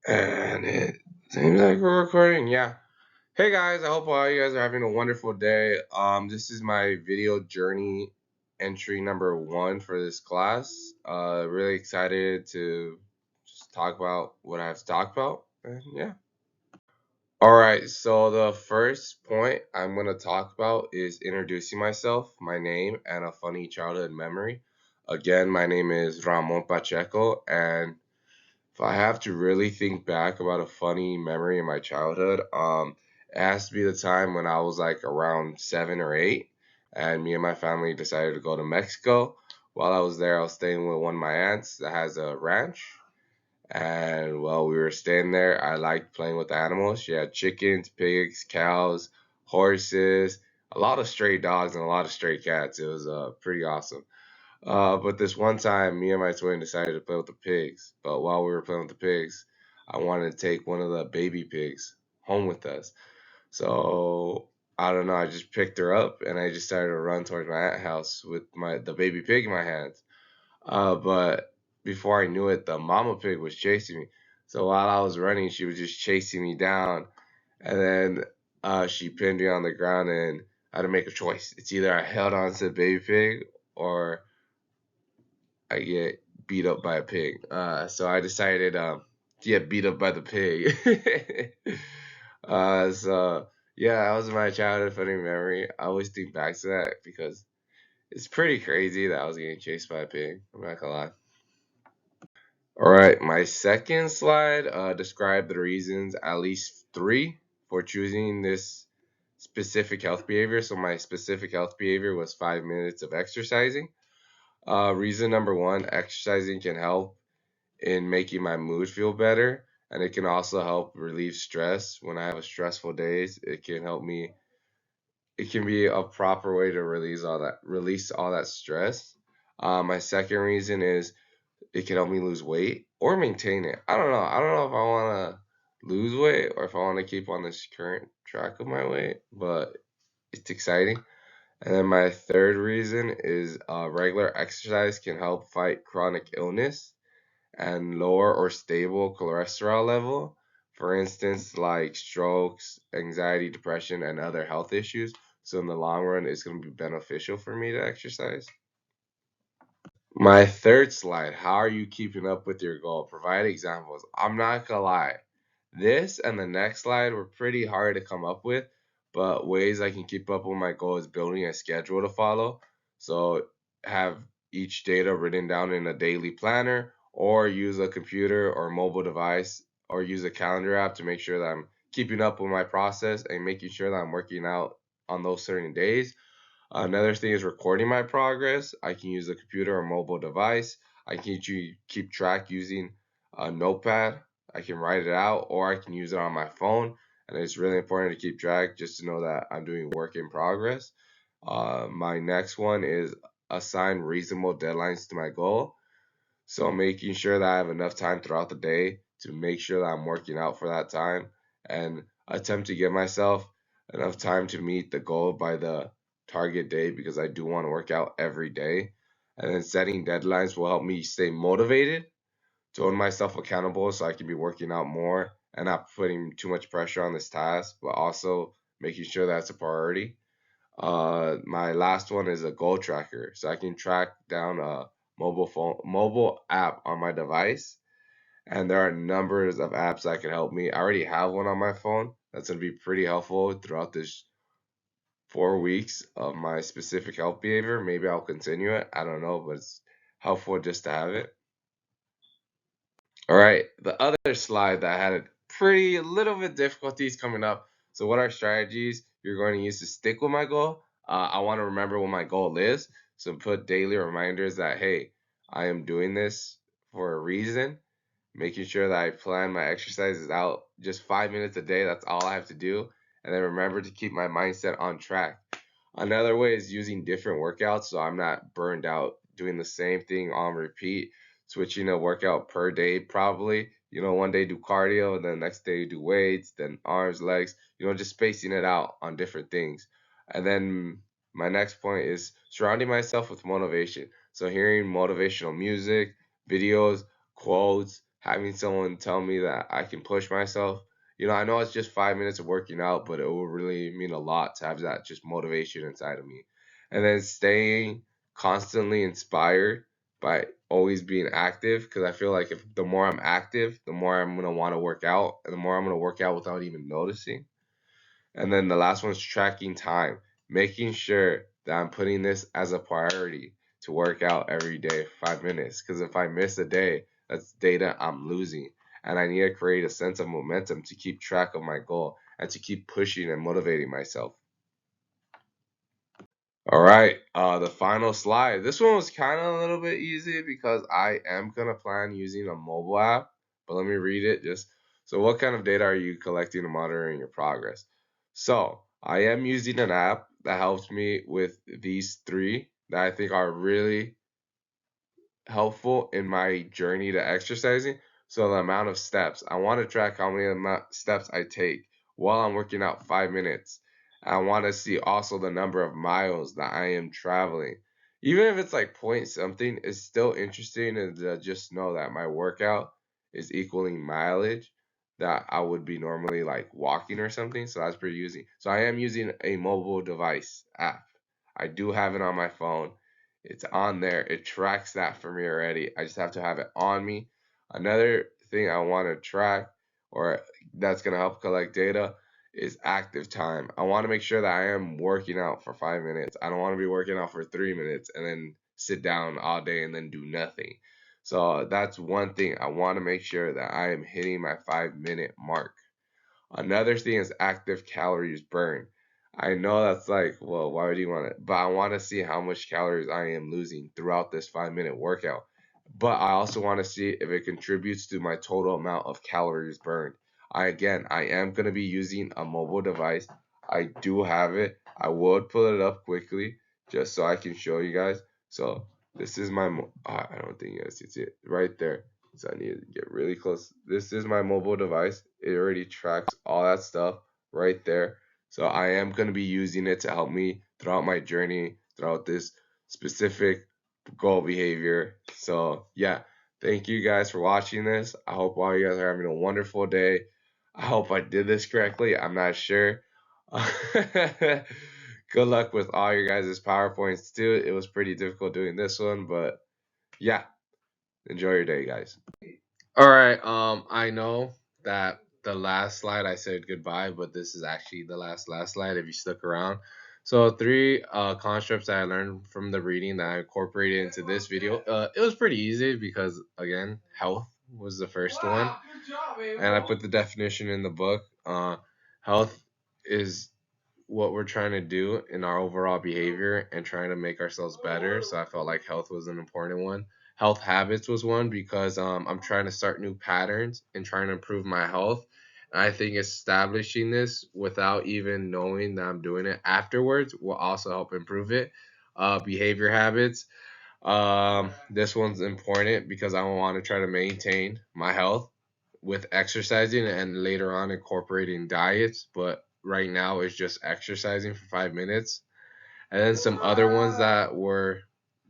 And it seems like we're recording. Yeah. Hey guys, I hope all you guys are having a wonderful day. This is my video journey entry number one for this class. Really excited to just talk about what I have to talk about. And yeah. All right. So the first point I'm gonna talk about is introducing myself, my name, and a funny childhood memory. Again, my name is Ramon Pacheco, and if I have to really think back about a funny memory in my childhood, it has to be the time when I was like around 7 or 8, and me and my family decided to go to Mexico. While I was there, I was staying with one of my aunts that has a ranch, and while we were staying there, I liked playing with the animals. She had chickens, pigs, cows, horses, a lot of stray dogs, and a lot of stray cats. It was pretty awesome. But this one time, me and my twin decided to play with the pigs. But while we were playing with the pigs, I wanted to take one of the baby pigs home with us. So I don't know. I just picked her up and I just started to run towards my aunt's house with the baby pig in my hands. But before I knew it, the mama pig was chasing me. So while I was running, she was just chasing me down, and then she pinned me on the ground, and I had to make a choice. It's either I held on to the baby pig or I get beat up by a pig. So I decided to get beat up by the pig. So yeah, that was my childhood funny memory. I always think back to that because it's pretty crazy that I was getting chased by a pig. I'm not gonna lie. All right, my second slide described the reasons, at least three, for choosing this specific health behavior. So my specific health behavior was 5 minutes of exercising. Reason number one, exercising can help in making my mood feel better, and it can also help relieve stress when I have a stressful days. It can help me. It can be a proper way to release all that stress. My second reason is it can help me lose weight or maintain it. I don't know. I don't know if I want to lose weight or if I want to keep on this current track of my weight, but it's exciting. And then my third reason is regular exercise can help fight chronic illness and lower or stable cholesterol level, for instance, like strokes, anxiety, depression, and other health issues. So in the long run, it's going to be beneficial for me to exercise. My third slide, how are you keeping up with your goal? Provide examples. I'm not gonna lie. This and the next slide were pretty hard to come up with, but ways I can keep up with my goal is building a schedule to follow. So have each data written down in a daily planner or use a computer or mobile device or use a calendar app to make sure that I'm keeping up with my process and making sure that I'm working out on those certain days. Another thing is recording my progress. I can use a computer or mobile device. I can keep track using a notepad. I can write it out or I can use it on my phone. And it's really important to keep track just to know that I'm doing work in progress. My next one is assign reasonable deadlines to my goal. So making sure that I have enough time throughout the day to make sure that I'm working out for that time and attempt to give myself enough time to meet the goal by the target day because I do want to work out every day. And then setting deadlines will help me stay motivated to hold myself accountable so I can be working out more and not putting too much pressure on this task, but also making sure that's a priority. My last one is a goal tracker, so I can track down a mobile app on my device, and there are numbers of apps that can help me. I already have one on my phone that's gonna be pretty helpful throughout this 4 weeks of my specific health behavior. Maybe I'll continue it. I don't know, but it's helpful just to have it. All right, the other slide that I had a pretty little bit difficulties coming up. So, what are strategies you're going to use to stick with my goal? I want to remember what my goal is. So, put daily reminders that, hey, I am doing this for a reason. Making sure that I plan my exercises out just 5 minutes a day. That's all I have to do. And then remember to keep my mindset on track. Another way is using different workouts so I'm not burned out doing the same thing on repeat, switching a workout per day probably. One day do cardio, and then the next day do weights, then arms, legs, just spacing it out on different things. And then my next point is surrounding myself with motivation. So hearing motivational music, videos, quotes, having someone tell me that I can push myself. I know it's just 5 minutes of working out, but it will really mean a lot to have that just motivation inside of me. And then staying constantly inspired by always being active, because I feel like if the more I'm active, the more I'm gonna want to work out, and the more I'm gonna work out without even noticing. And then the last one is tracking time, making sure that I'm putting this as a priority to work out every day, 5 minutes. Because if I miss a day, that's data I'm losing. And I need to create a sense of momentum to keep track of my goal and to keep pushing and motivating myself. All right, the final slide. This one was kind of a little bit easy because I am gonna plan using a mobile app, but let me read it just. So, what kind of data are you collecting and monitoring your progress? So, I am using an app that helps me with these three that I think are really helpful in my journey to exercising. So the amount of steps, I want to track how many steps I take while I'm working out 5 minutes. I want to see also the number of miles that I am traveling. Even if it's like point something, it's still interesting to just know that my workout is equaling mileage that I would be normally like walking or something. So that's pretty easy. So I am using a mobile device app. I do have it on my phone. It's on there. It tracks that for me already. I just have to have it on me. Another thing I want to track or that's going to help collect data is active time. I want to make sure that I am working out for 5 minutes. I don't want to be working out for 3 minutes and then sit down all day and then do nothing. So that's one thing. I want to make sure that I am hitting my 5 minute mark. Another thing is active calories burned. I know that's like, well, why would you want it? But I want to see how much calories I am losing throughout this 5 minute workout. But I also want to see if it contributes to my total amount of calories burned. I am going to be using a mobile device. I do have it. I would pull it up quickly just so I can show you guys. So this is my, I don't think you guys can see it right there. So I need to get really close. This is my mobile device. It already tracks all that stuff right there. So I am going to be using it to help me throughout my journey, throughout this specific goal behavior. So yeah, thank you guys for watching this. I hope all you guys are having a wonderful day. I hope I did this correctly. I'm not sure. Good luck with all your guys' PowerPoints too. It was pretty difficult doing this one, but yeah, enjoy your day, guys. All right. I know that the last slide I said goodbye, but this is actually the last slide if you stuck around. So three concepts that I learned from the reading that I incorporated into this video. It was pretty easy because again, health was the first one, and I put the definition in the book. Health is what we're trying to do in our overall behavior and trying to make ourselves better. So I felt like health was an important one. Health habits was one because I'm trying to start new patterns and trying to improve my health. And I think establishing this without even knowing that I'm doing it afterwards will also help improve it. Behavior habits. This one's important because I want to try to maintain my health with exercising and later on incorporating diets. But right now it's just exercising for 5 minutes. And then some other ones that were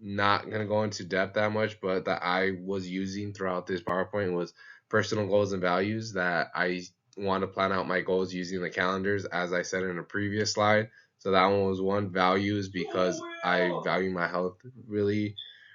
not going to go into depth that much, but that I was using throughout this PowerPoint was personal goals and values that I want to plan out my goals using the calendars, as I said in a previous slide. So that one was one values because I value my health really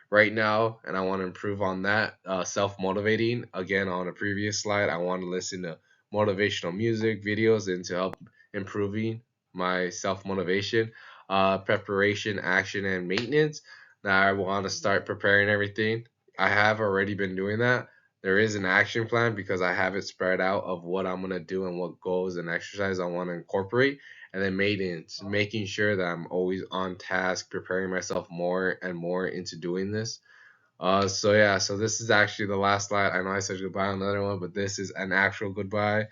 right now and I want to improve on that. Self-motivating, again, on a previous slide, I want to listen to motivational music videos and to help improving my self-motivation. Preparation, action, and maintenance. Now I want to start preparing everything. I have already been doing that. There is an action plan because I have it spread out of what I'm gonna do and what goals and exercise I want to incorporate. And then maintenance, making sure that I'm always on task, preparing myself more and more into doing this. So yeah, so this is actually the last slide. I know I said goodbye on another one, but this is an actual goodbye.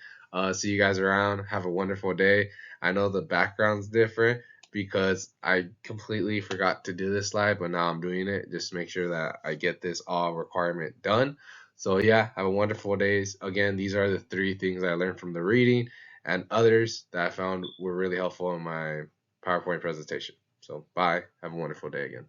See you guys around. Have a wonderful day. I know the background's different because I completely forgot to do this slide, but now I'm doing it just to make sure that I get this all requirement done. So yeah, have a wonderful days. Again, these are the three things I learned from the reading and others that I found were really helpful in my PowerPoint presentation. So bye. Have a wonderful day again.